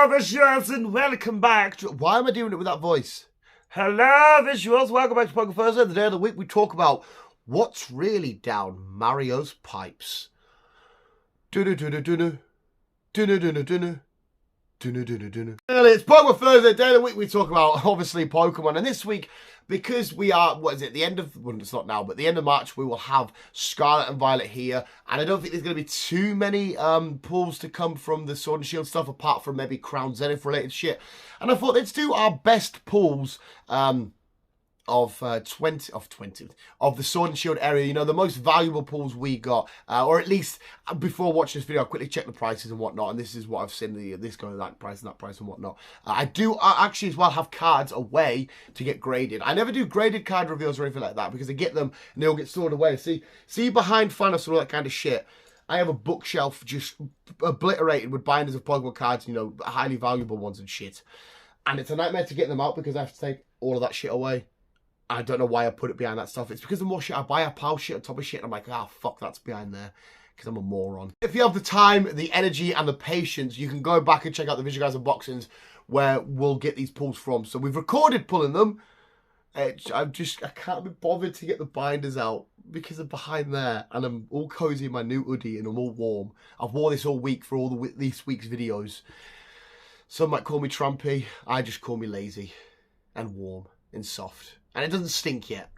Hello, visuals, and welcome back to... Why am I doing it with that voice? Hello, visuals, welcome back to Pokemon Thursday. The day of the week we talk about what's really down Mario's pipes. Do-do-do-do-do-do. Do-do-do-do-do-do. It's Pokemon Thursday, day of the week we talk about, obviously, Pokemon. And this week, because we are, the end of, well, it's not now, but the end of March, we will have Scarlet and Violet here. And I don't think there's going to be too many pulls to come from the Sword and Shield stuff, apart from maybe Crown Zenith related shit. And I thought, let's do our best pulls of the Sword and Shield area, you know, the most valuable pulls we got, or at least before watching this video I quickly checked the prices and whatnot, and this is what I've seen, this going that price and whatnot. I do actually as well have cards away to get graded. I never do graded card reveals or anything like that because I get them and they'll get stored away. See behind Thanos and all that kind of shit, I have a bookshelf just obliterated with binders of Pokemon cards, you know, highly valuable ones and shit, and it's a nightmare to get them out because I have to take all of that shit away. I don't know why I put it behind that stuff. It's because the more shit I buy, I pile shit on top of shit, and I'm like, ah, fuck, that's behind there, because I'm a moron. If you have the time, the energy, and the patience, you can go back and check out the Visual Guyz unboxings where we'll get these pulls from. So we've recorded pulling them. I can't be bothered to get the binders out because they're behind there, and I'm all cozy in my new hoodie, and I'm all warm. I've worn this all week for all this week's videos. Some might call me Trumpy. I just call me lazy and warm and soft. And it doesn't stink yet.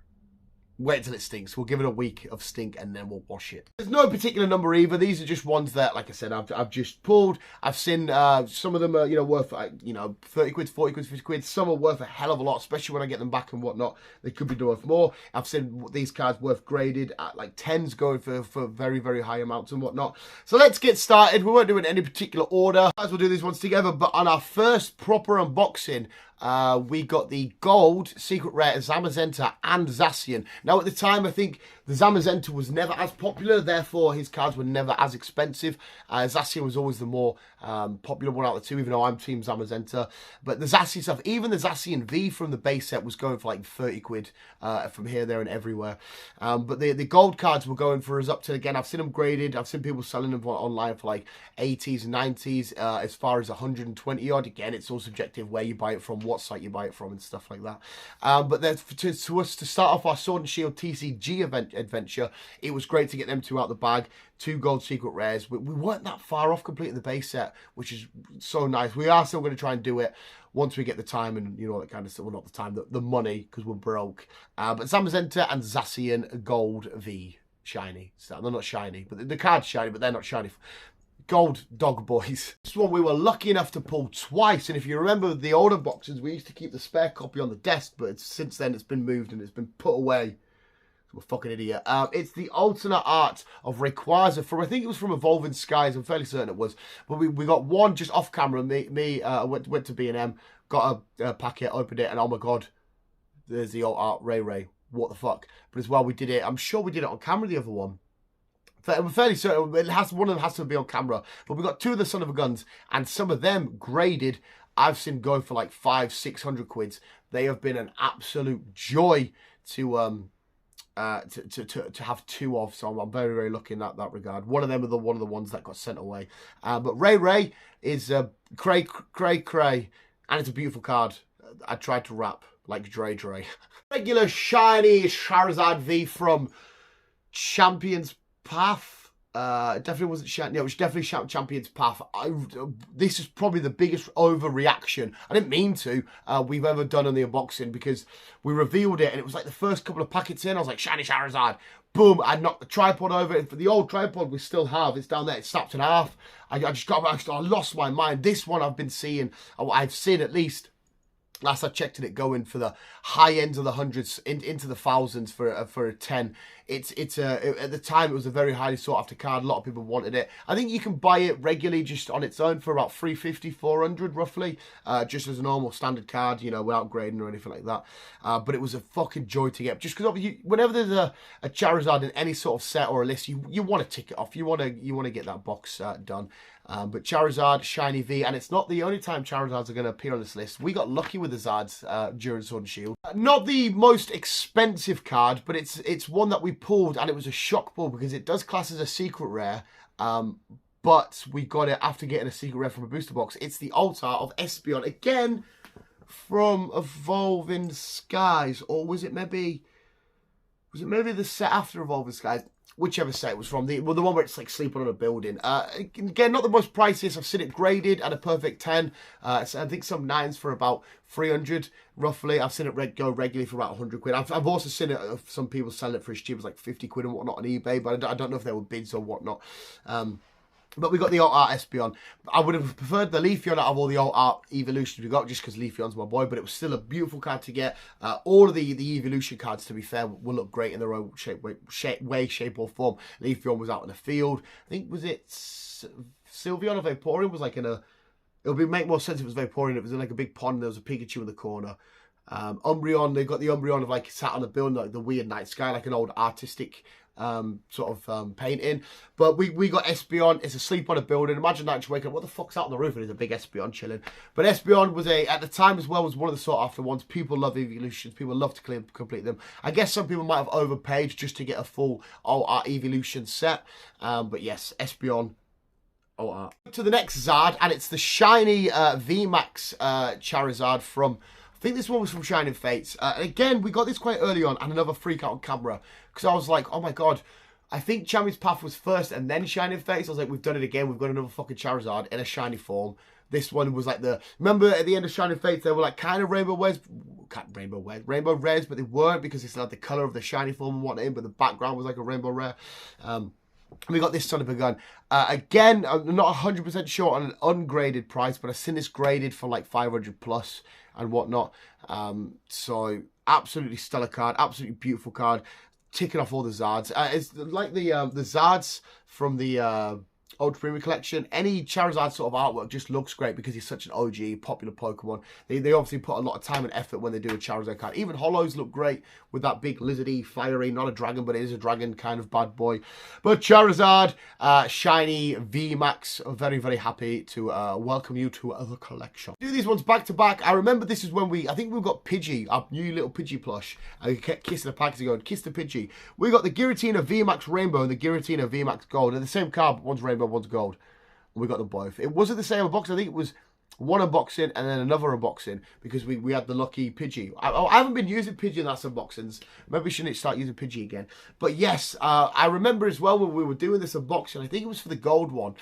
Wait till it stinks. We'll give it a week of stink and then we'll wash it. There's no particular number either. These are just ones that, like I said, I've just pulled. I've seen some of them are, you know, worth, 30 quid, 40 quid, 50 quid. Some are worth a hell of a lot, especially when I get them back and whatnot. They could be worth more. I've seen these cards worth graded at like 10s going for very, very high amounts and whatnot. So let's get started. We won't do it in any particular order, as we'll do these ones together. But on our first proper unboxing, we got the gold secret rare Zamazenta and Zacian. Now at the time I think the Zamazenta was never as popular, therefore his cards were never as expensive. Zacian was always the more popular one out of the two, even though I'm team Zamazenta. But the Zacian stuff, even the Zacian V from the base set was going for like 30 quid from here, there and everywhere. But the gold cards were going for us up to, again, I've seen them graded, I've seen people selling them online for like 80s, 90s, as far as 120 odd. Again, it's all subjective where you buy it from, what site you buy it from and stuff like that. But then to us to start off our Sword and Shield TCG adventure, it was great to get them two out the bag. 2 gold secret rares. We weren't that far off completing the base set, which is so nice. We are still going to try and do it once we get the time and, you know, that kind of stuff. Well, not the time, the money, because we're broke. But Zamazenta and Zacian gold V shiny. So they're not shiny, but the card's shiny, but they're not shiny. Gold dog boys. This one we were lucky enough to pull twice, and if you remember the older boxes, we used to keep the spare copy on the desk, but since then it's been moved and it's been put away. I'm a fucking idiot. It's the alternate art of Rayquaza from, I think it was from Evolving Skies, I'm fairly certain it was, but we got one just off camera. Went to B&M, got a packet, opened it, and oh my god, there's the alt art Ray. What the fuck? But as well, we did it, I'm sure we did it on camera, the other one. I'm fairly certain one of them has to be on camera, but we got 2 of the son of a guns, and some of them graded. I've seen go for like 500-600 quids. They have been an absolute joy to have 2 of, so I'm very, very lucky in that regard. One of them are one of the ones that got sent away. But Ray is cray, and it's a beautiful card. I tried to rap like Dre. Regular shiny Charizard V from Champions Path. It definitely wasn't shiny. No, it was definitely Champion's Path. This is probably the biggest overreaction, I didn't mean to, we've ever done on the unboxing, because we revealed it and it was like the first couple of packets in, I was like, shiny Charizard. Boom, I knocked the tripod over, and for the old tripod we still have, it's down there, it's snapped in half. I lost my mind. This one I've been seeing, I've seen at least, last I checked it, going for the high ends of the hundreds, into the thousands for a 10. It's at the time it was a very highly sought after card. A lot of people wanted it. I think you can buy it regularly just on its own for about 350, 400 roughly, just as a normal standard card, you know, without grading or anything like that. But it was a fucking joy to get, just because whenever there's a Charizard in any sort of set or a list, you want to tick it off. You want to get that box done. But Charizard, Shiny V, and it's not the only time Charizards are going to appear on this list. We got lucky with the Zards during Sword and Shield. Not the most expensive card, but it's one that we pulled, and it was a shock pull because it does class as a secret rare. but we got it after getting a secret rare from a booster box. It's the Altar of Espeon, again, from Evolving Skies. Or was it maybe the set after Evolving Skies? Whichever set it was from, the one where it's like sleeping on a building. Again, not the most priciest. I've seen it graded at a perfect 10. I think some 9s for about 300 roughly. I've seen it go regularly for about 100 quid. I've also seen it some people selling it for as cheap as like 50 quid and whatnot on eBay, but I don't know if they were bids or whatnot. But we got the Alt Art Espeon. I would have preferred the Leafeon out of all the Alt Art evolutions we got, just because Leafeon's my boy, but it was still a beautiful card to get. All of the evolution cards, to be fair, will look great in their own shape, or form. Leafeon was out in the field. I think, was it Sylveon or Vaporeon was like in a... It would make more sense if it was Vaporeon. It was in like a big pond. There was a Pikachu in the corner. Umbreon, they got the Umbreon of like sat on the building, like the weird night sky, like an old artistic painting. But we got Espeon. It's asleep on a building. Imagine that, just waking up, what the fuck's out on the roof? And there's a big Espeon chilling. But Espeon was at the time as well, was one of the sought after ones. People love evolutions. People love to complete them. I guess some people might have overpaid just to get a full Alt Art evolution set. But yes, Espeon. To the next Zard, and it's the shiny VMAX Charizard from... I think this one was from Shining Fates. Again, we got this quite early on, and another freak out on camera. Because I was like, oh my god, I think Champion's Path was first and then Shining Fates. I was like, we've done it again. We've got another fucking Charizard in a shiny form. This one was like the... Remember at the end of Shining Fates, they were like kind of rainbow rares, but they weren't, because it's like the colour of the shiny form and whatnot, but the background was like a rainbow rare. We got this Son of a Gun. Again, I'm not 100% sure on an ungraded price, but I've seen this graded for like 500 plus and whatnot. So absolutely stellar card, absolutely beautiful card, ticking off all the Zards. It's like the Zards from the Ultra Premium Collection. Any Charizard sort of artwork just looks great because he's such an OG, popular Pokemon. They obviously put a lot of time and effort when they do a Charizard card. Even Holos look great with that big lizardy, fiery, not a dragon, but it is a dragon kind of bad boy. But Charizard, shiny VMAX, I'm very, very happy to welcome you to the collection. Do these ones back to back. I remember this is when I think we got Pidgey, our new little Pidgey plush. I kept kissing the package going, kiss the Pidgey. We got the Giratina VMAX Rainbow and the Giratina VMAX Gold. They're the same card, but one's rainbow, one's gold. And we got them both. It wasn't the same unboxing. I think it was one unboxing and then another unboxing, because we had the lucky Pidgey. I haven't been using Pidgey in that unboxings. Maybe we shouldn't start using Pidgey again. But yes, I remember as well when we were doing this unboxing, I think it was for the gold one.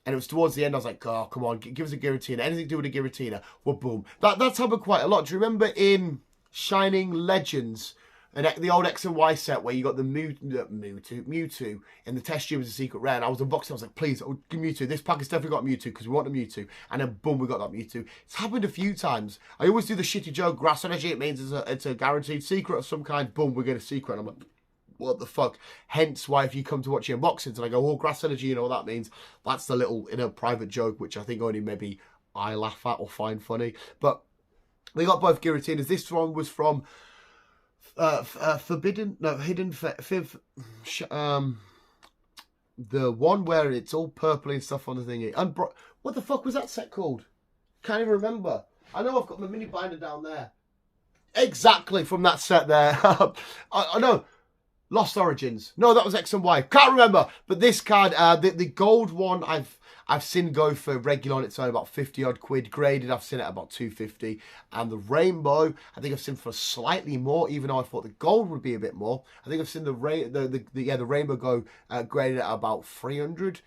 And it was towards the end, I was like, oh, come on, give us a Giratina. Anything to do with a Giratina. Well, boom. That's happened quite a lot. Do you remember in Shining Legends, and the old X and Y set where you got the Mewtwo in the test tube as a secret rare, and I was unboxing, I was like, please, give Mewtwo. This pack has definitely got Mewtwo because we want a Mewtwo. And then boom, we got that Mewtwo. It's happened a few times. I always do the shitty joke, grass energy, it means it's a guaranteed secret of some kind. Boom, we get a secret. And I'm like, what the fuck? Hence why if you come to watch your unboxings and I go, oh, grass energy, you know what that means? That's the little private joke, which I think only maybe I laugh at or find funny. But we got both Giratinas. This one was from the one where it's all purpley and stuff on the thingy. What the fuck was that set called? Can't even remember. I know I've got my mini binder down there. Exactly, from that set there. I know. Lost Origins. No, that was X and Y. Can't remember. But this card, the gold one, I've seen go for regular on its own about 50 odd quid. Graded, I've seen it at about 250. And the rainbow, I think I've seen for slightly more, even though I thought the gold would be a bit more. I think I've seen the rainbow go graded at about 300.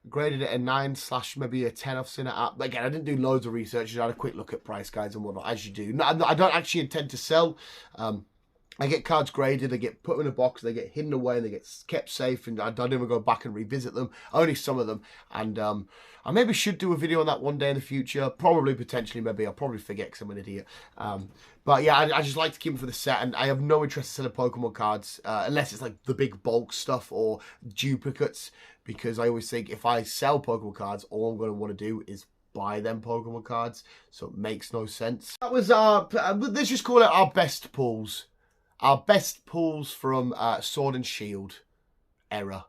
Graded it a 9 / maybe a 10. I've seen it at. But again, I didn't do loads of research. I had a quick look at price guides and whatnot, as you do. I don't actually intend to sell. I get cards graded, they get put in a box, they get hidden away, and they get kept safe, and I don't even go back and revisit them, only some of them. And I maybe should do a video on that one day in the future, probably, potentially, maybe. I'll probably forget because I'm an idiot. But yeah, I just like to keep them for the set, and I have no interest in selling Pokemon cards, unless it's like the big bulk stuff or duplicates, because I always think if I sell Pokemon cards, all I'm going to want to do is buy them Pokemon cards, so it makes no sense. That was let's just call it our best pulls. Our best pulls from Sword and Shield era.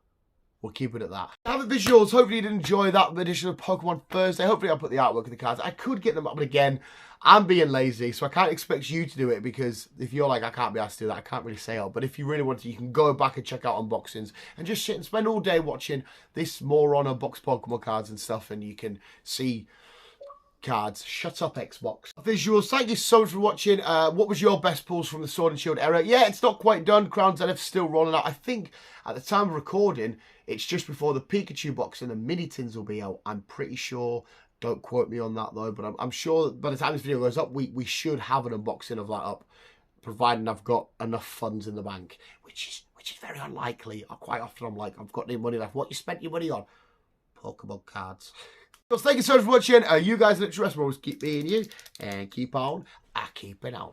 We'll keep it at that. Now the visuals, hopefully you did enjoy that edition of Pokemon Thursday. Hopefully I'll put the artwork of the cards. I could get them up, but again, I'm being lazy, so I can't expect you to do it, because if you're like, I can't be asked to do that, I can't really say but if you really want to, you can go back and check out unboxings and just sit and spend all day watching this moron unbox Pokemon cards and stuff, and you can see cards. Shut up, Xbox. Visuals, thank you so much for watching. What was your best pulls from the Sword and Shield era? Yeah, it's not quite done. Crown Zenith's still rolling out. I think at the time of recording, it's just before the Pikachu box and the mini tins will be out. I'm pretty sure. Don't quote me on that though, but I'm sure that by the time this video goes up, we should have an unboxing of that up, providing I've got enough funds in the bank, which is very unlikely. Quite often I'm like, I've got any money left. What you spent your money on? Pokemon cards. So thank you so much for watching. You guys are the rest. Always keep being you and keep on keeping on.